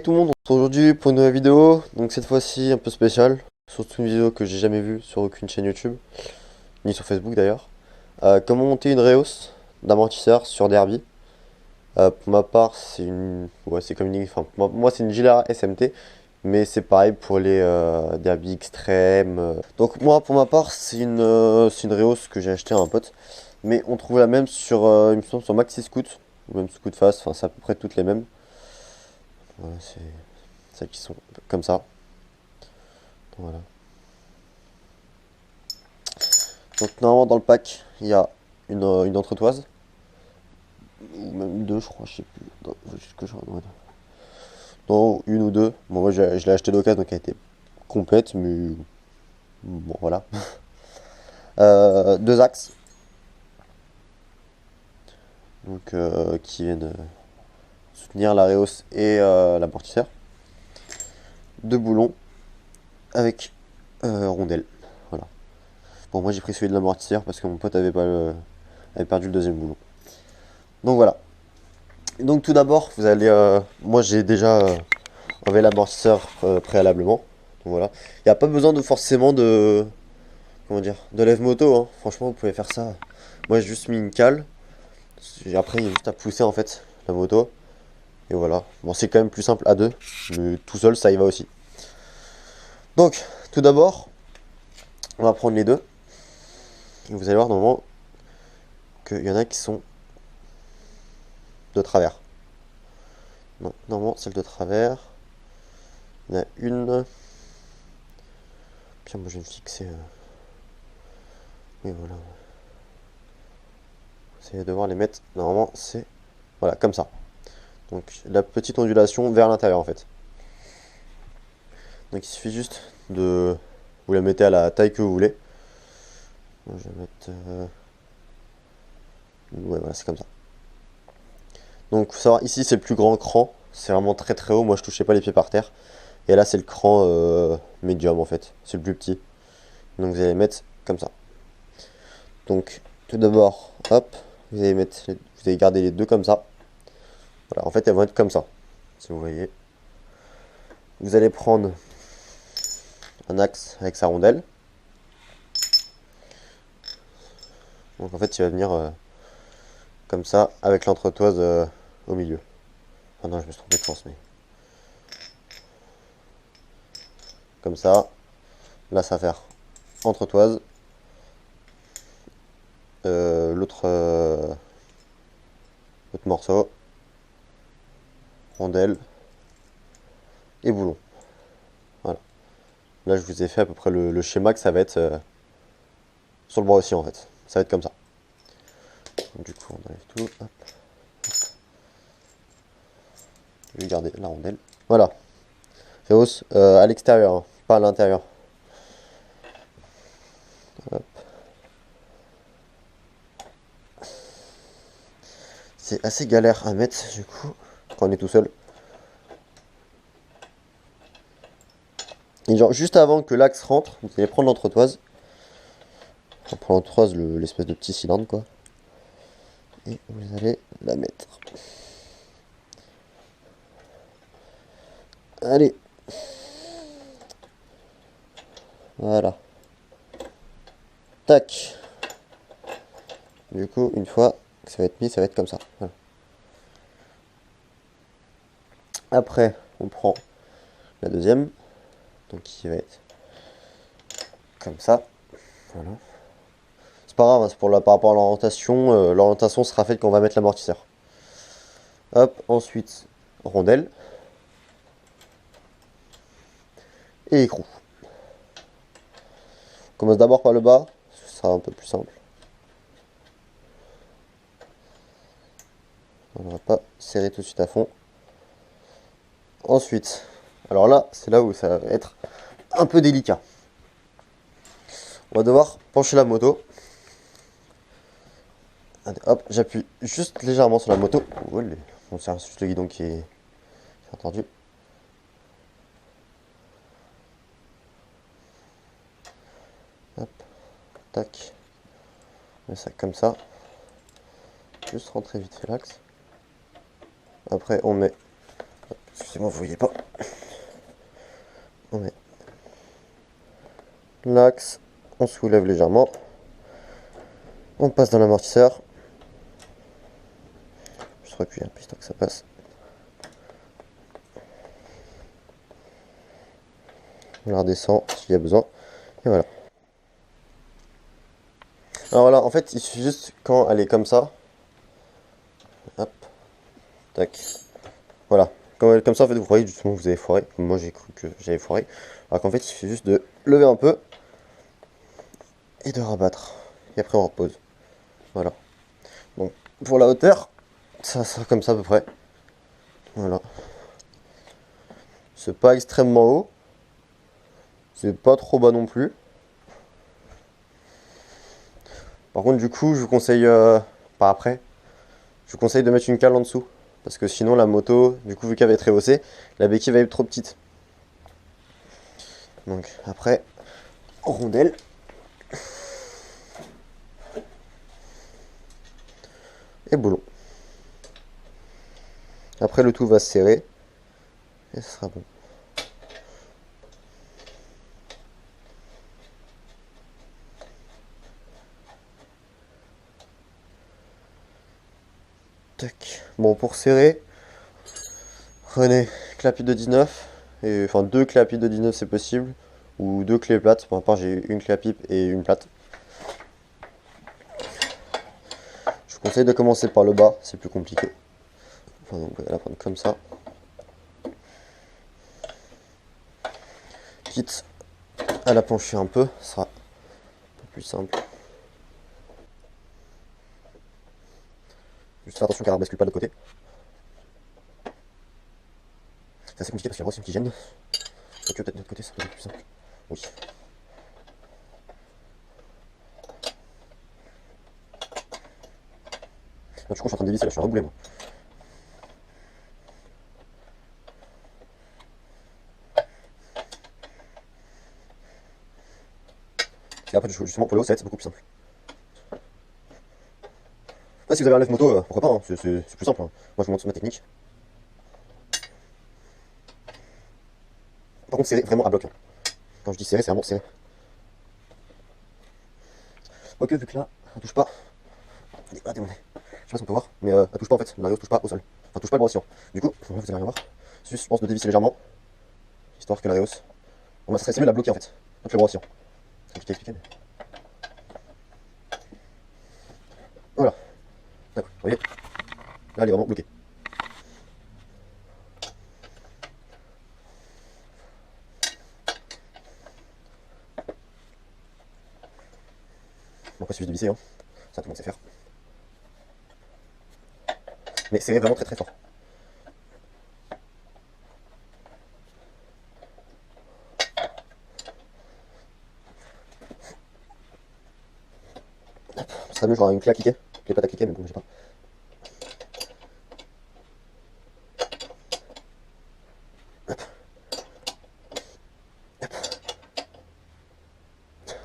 Tout le monde, on se retrouve aujourd'hui pour une nouvelle vidéo, donc cette fois-ci un peu spéciale, surtout une vidéo que j'ai jamais vue sur aucune chaîne YouTube, ni sur Facebook d'ailleurs. Comment monter une Reos d'amortisseur sur Derby. Pour ma part, c'est une, ouais, c'est comme une, enfin, pour moi c'est une Gilera SMT, mais c'est pareil pour les Derby extrêmes. Donc moi, pour ma part, c'est une Reos que j'ai acheté à un pote, mais on trouve la même sur, il me semble, sur Maxi Scoot, ou même Scoot Fast, enfin c'est à peu près toutes les mêmes. Voilà, c'est celles qui sont comme ça. Voilà. Donc normalement dans le pack, il y a une entretoise, ou même deux je crois, je sais plus. Non, faut juste que je regarde. Non, une ou deux. Bon moi je l'ai acheté d'occasion donc elle était complète, mais bon voilà. Deux axes, donc qui viennent soutenir la Reos et l'amortisseur. Deux boulons avec rondelle. Voilà. Bon moi j'ai pris celui de l'amortisseur parce que mon pote avait pas avait perdu le deuxième boulon. Donc voilà. Donc tout d'abord, vous allez, moi j'ai déjà enlevé l'amortisseur préalablement. Donc voilà, il n'y a pas besoin de forcément de, comment dire, de lève-moto, hein. Franchement, vous pouvez faire ça. Moi j'ai juste mis une cale. Et après, il y a juste à pousser en fait la moto. Et voilà. Bon, c'est quand même plus simple à deux, mais tout seul ça y va aussi. Donc, tout d'abord, on va prendre les deux. Et vous allez voir normalement qu'il y en a qui sont de travers. Non, normalement, celle de travers. Il y en a une. Puis moi je vais me fixer. Oui, voilà. Vous allez devoir les mettre. Normalement, c'est. Voilà, comme ça. Donc, la petite ondulation vers l'intérieur en fait. Donc, il suffit juste de. Vous la mettez à la taille que vous voulez. Moi, je vais mettre. Ouais, voilà, c'est comme ça. Donc, faut savoir, ici, c'est le plus grand cran. C'est vraiment très très haut. Moi, je touchais pas les pieds par terre. Et là, c'est le cran médium en fait. C'est le plus petit. Donc, vous allez mettre comme ça. Donc, tout d'abord, hop, vous allez mettre, vous allez garder les deux comme ça. Voilà, en fait, elles vont être comme ça, si vous voyez. Vous allez prendre un axe avec sa rondelle. Donc, en fait, il va venir comme ça, avec l'entretoise au milieu. Ah non, je me suis trompé de sens, mais comme ça. Là, ça va faire entretoise. L'autre morceau, rondelle et boulon. Voilà. Là, je vous ai fait à peu près le schéma que ça va être sur le bras aussi, en fait. Ça va être comme ça. Donc, du coup, on enlève tout. Hop. Je vais garder la rondelle. Voilà. C'est hausse à l'extérieur, hein, pas à l'intérieur. C'est assez galère à mettre, du coup, quand on est tout seul. Et genre, juste avant que l'axe rentre, vous allez prendre l'entretoise. On prend l'entretoise, l'espèce de petit cylindre, quoi. Et vous allez la mettre. Allez. Voilà. Tac. Du coup, une fois que ça va être mis, ça va être comme ça. Voilà. Après, on prend la deuxième. Donc, qui va être comme ça. Voilà. C'est pas grave, hein, c'est pour par rapport à l'orientation. L'orientation sera faite quand on va mettre l'amortisseur. Hop, ensuite, rondelle. Et écrou. On commence d'abord par le bas, ce sera un peu plus simple. On ne va pas serrer tout de suite à fond. Ensuite, alors là, c'est là où ça va être un peu délicat. On va devoir pencher la moto. Allez, hop, j'appuie juste légèrement sur la moto. On sert juste le guidon qui est entendu. Hop, tac. On met ça comme ça. Juste rentrer vite fait l'axe. Après, on met Excusez-moi, vous voyez pas. On met l'axe, on soulève légèrement, on passe dans l'amortisseur. Je recule un peu histoire que ça passe. On la redescend s'il y a besoin. Et voilà. Alors voilà, en fait, il suffit juste quand elle est comme ça. Hop. Tac. Voilà. Quand elle est comme ça, en fait, vous voyez justement que vous avez foiré. Moi, j'ai cru que j'avais foiré. Alors qu'en fait, il suffit juste de lever un peu. Et de rabattre. Et après, on repose. Voilà. Donc, pour la hauteur, ça sera comme ça à peu près. Voilà. C'est pas extrêmement haut. C'est pas trop bas non plus. Par contre, du coup, je vous conseille, pas après, je vous conseille de mettre une cale en dessous. Parce que sinon, la moto, du coup, vu qu'elle va être rehaussée, la béquille va être trop petite. Donc, après, rondelle. Et boulon. Après, le tout va se serrer. Et ce sera bon. Tac. Bon, pour serrer, prenez clapet de 19. Et, enfin, deux clés à pipe de 19, c'est possible. Ou deux clés plates. Pour ma part, j'ai une clé à pipe et une plate. Je vous conseille de commencer par le bas, c'est plus compliqué. Enfin, donc, on va la prendre comme ça. Quitte à la pencher un peu, ce sera un peu plus simple. Juste faire attention qu'elle ne bascule pas de l'autre côté. C'est assez compliqué parce qu'il y a aussi une qui gêne. Donc peut-être de l'autre côté ça peut être plus simple. Oui. Là, du coup je suis en train de dévisser, là je suis reboulé moi. Et après justement pour le haut ça va être beaucoup plus simple. Là si vous avez un lève moto, pourquoi pas, hein, c'est plus simple. Hein. Moi je vous montre ma technique. Par contre serrer vraiment à bloc. Hein. Quand je dis serrer, c'est vraiment serrer. Ok, vu que là, elle touche pas. Attendez, je sais pas si on peut voir, mais elle touche pas en fait, la touche pas au sol. Enfin, touche pas le bras du coup, là, vous allez rien voir. Juste, je pense, de dévisser légèrement, histoire que la réhausse. On va se mieux la bloquer en fait. Donc le bras c'est compliqué à expliquer, mais. Voilà. D'accord, vous voyez. Là, elle est vraiment bloquée. Bon, après, il suffit de visser, hein. Ça, tout le monde sait faire. Mais serrez vraiment très très fort. Ça serait mieux, j'aurais une clé à cliquer. Clé pas à cliquer, mais bon, j'ai pas.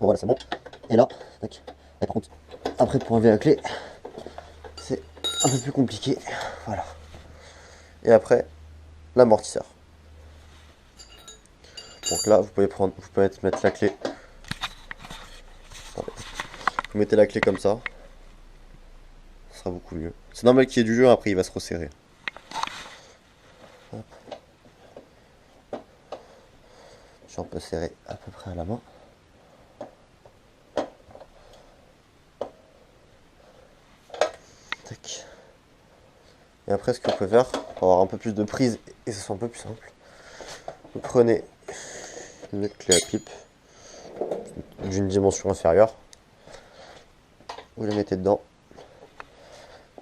Bon, voilà, c'est bon. Et là, tac. Et par contre, après, pour enlever la clé, c'est un peu plus compliqué. Voilà. Et après, l'amortisseur. Donc là, vous pouvez mettre la clé. Vous mettez la clé comme ça. Ce sera beaucoup mieux. C'est normal qu'il y ait du jeu, après il va se resserrer. Hop. Je suis un peu serré à peu près à la main. Tac. Et après, ce que vous pouvez faire, pour avoir un peu plus de prise et ce soit un peu plus simple, vous prenez une autre clé à pipe d'une dimension inférieure, vous la mettez dedans,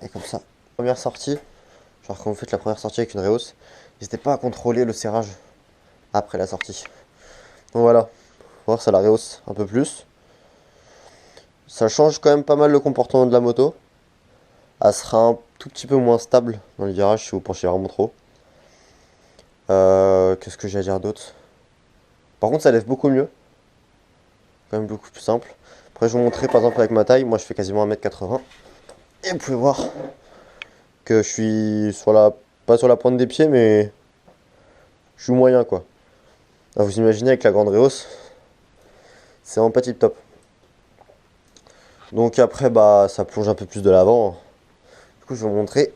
et comme ça, première sortie, genre quand vous faites la première sortie avec une réhausse, n'hésitez pas à contrôler le serrage après la sortie. Donc voilà, voir ça la rehausse un peu plus. Ça change quand même pas mal le comportement de la moto. Elle sera un tout petit peu moins stable dans les virages si vous penchez vraiment trop. Qu'est-ce que j'ai à dire d'autre? Par contre, ça lève beaucoup mieux. Quand même beaucoup plus simple. Après, je vais vous montrer par exemple avec ma taille. Moi, je fais quasiment 1m80. Et vous pouvez voir que je suis sur la, pas sur la pointe des pieds, mais je suis moyen quoi. Alors, vous imaginez avec la grande Réhausse, c'est vraiment pas tip top. Donc après bah ça plonge un peu plus de l'avant. Du coup je vais vous montrer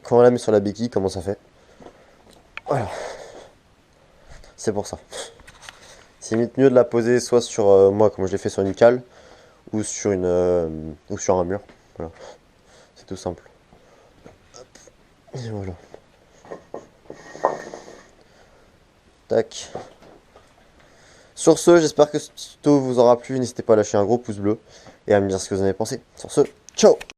quand on la met sur la béquille comment ça fait. Voilà. C'est pour ça. C'est limite mieux de la poser soit sur moi comme je l'ai fait sur une cale ou sur un mur. Voilà. C'est tout simple. Hop. Et voilà. Tac. Sur ce, j'espère que ce tuto vous aura plu. N'hésitez pas à lâcher un gros pouce bleu et à me dire ce que vous en avez pensé. Sur ce, ciao!